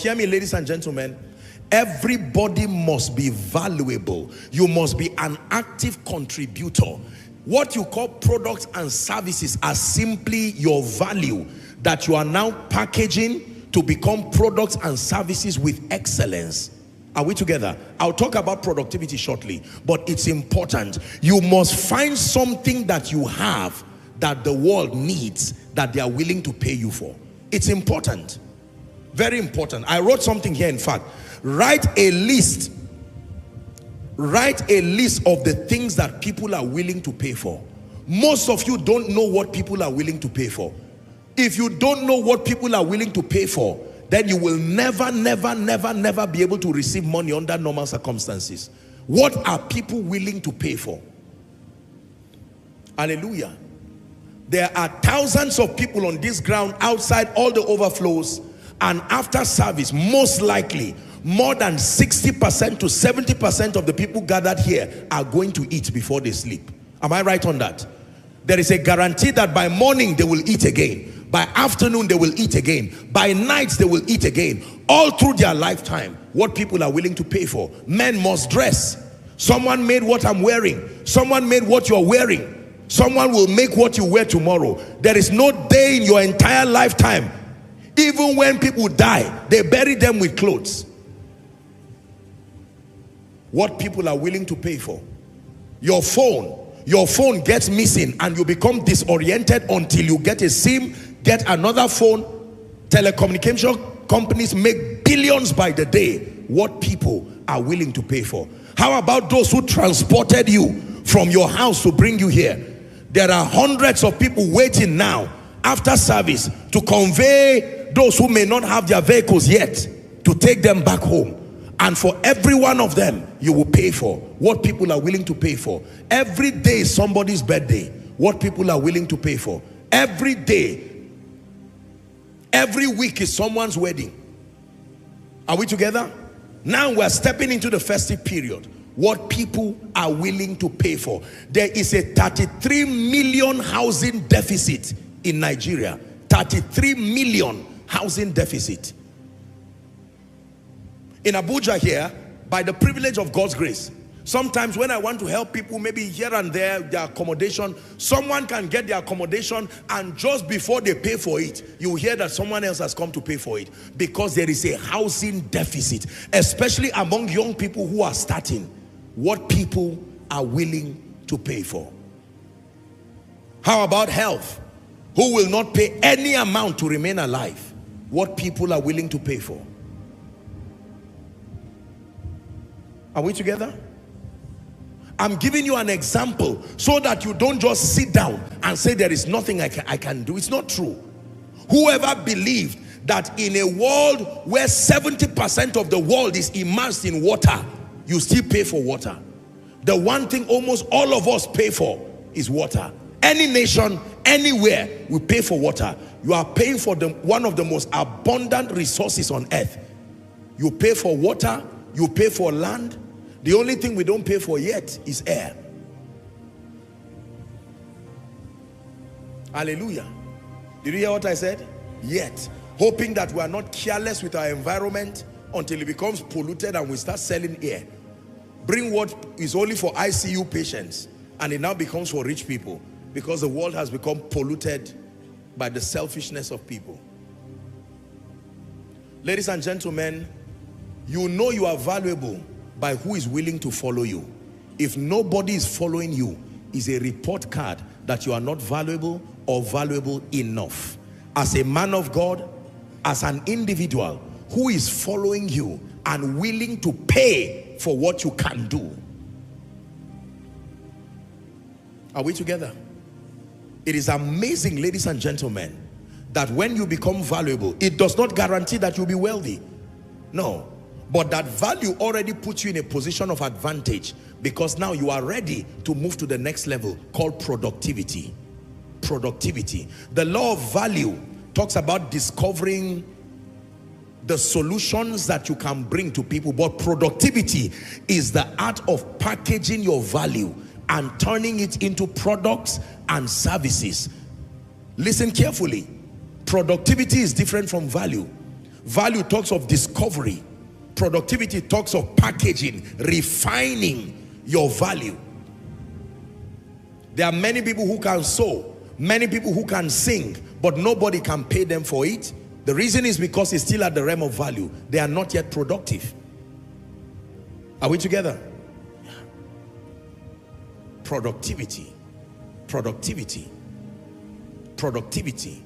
hear me, ladies and gentlemen? Everybody must be valuable. You must be an active contributor. What you call products and services are simply your value that you are now packaging to become products and services with excellence. Are we together? I'll talk about productivity shortly, but it's important. You must find something that you have that the world needs, that they are willing to pay you for. It's important. Very important. I wrote something here, in fact. Write a list. Write a list of the things that people are willing to pay for. Most of you don't know what people are willing to pay for. If you don't know what people are willing to pay for, then you will never be able to receive money under normal circumstances. What are people willing to pay for? Hallelujah. There are thousands of people on this ground outside all the overflows, and after service, most likely, more than 60% to 70% of the people gathered here are going to eat before they sleep. Am I right on that? There is a guarantee that by morning they will eat again. By afternoon they will eat again. By nights they will eat again. All through their lifetime, what people are willing to pay for. Men must dress. Someone made what I'm wearing. Someone made what you're wearing. Someone will make what you wear tomorrow. There is no day in your entire lifetime, even when people die, they bury them with clothes. What people are willing to pay for. Your phone gets missing and you become disoriented until you get a SIM, get another phone. Telecommunication companies make billions by the day. What people are willing to pay for. How about those who transported you from your house to bring you here? There are hundreds of people waiting now after service to convey those who may not have their vehicles yet, to take them back home. And for every one of them, you will pay for what people are willing to pay for. Every day is somebody's birthday. What people are willing to pay for. Every day, every week is someone's wedding. Are we together? Now we're stepping into the festive period. What people are willing to pay for. There is a 33 million housing deficit in Nigeria. 33 million housing deficit. In Abuja here, by the privilege of God's grace, sometimes when I want to help people, maybe here and there, their accommodation, someone can get their accommodation and just before they pay for it, you hear that someone else has come to pay for it, because there is a housing deficit, especially among young people who are starting. What people are willing to pay for. How about health? Who will not pay any amount to remain alive? What people are willing to pay for. Are we together? I'm giving you an example so that you don't just sit down and say there is nothing I can do. It's not true. Whoever believed that in a world where 70% of the world is immersed in water, you still pay for water. The one thing almost all of us pay for is water. Any nation, anywhere, we pay for water. You are paying for one of the most abundant resources on earth. You pay for water, you pay for land. The only thing we don't pay for yet is air. Hallelujah. Did you hear what I said? Yet. Hoping that we are not careless with our environment until it becomes polluted and we start selling air. Bring what is only for ICU patients and it now becomes for rich people, because the world has become polluted by the selfishness of people. Ladies and gentlemen, you know you are valuable by who is willing to follow you. If nobody is following you, is a report card that you are not valuable or valuable enough. As a man of God, as an individual, who is following you and willing to pay for what you can do? Are we together? It is amazing, ladies and gentlemen, that when you become valuable, it does not guarantee that you'll be wealthy. No. But that value already puts you in a position of advantage, because now you are ready to move to the next level called productivity. Productivity. The law of value talks about discovering the solutions that you can bring to people, but productivity is the art of packaging your value and turning it into products and services. Listen carefully. Productivity is different from value. Value talks of discovery. Productivity talks of packaging, refining your value. There are many people who can sew, many people who can sing, but nobody can pay them for it. The reason is because it's still at the realm of value. They are not yet productive. Are we together? Productivity. Productivity. Productivity.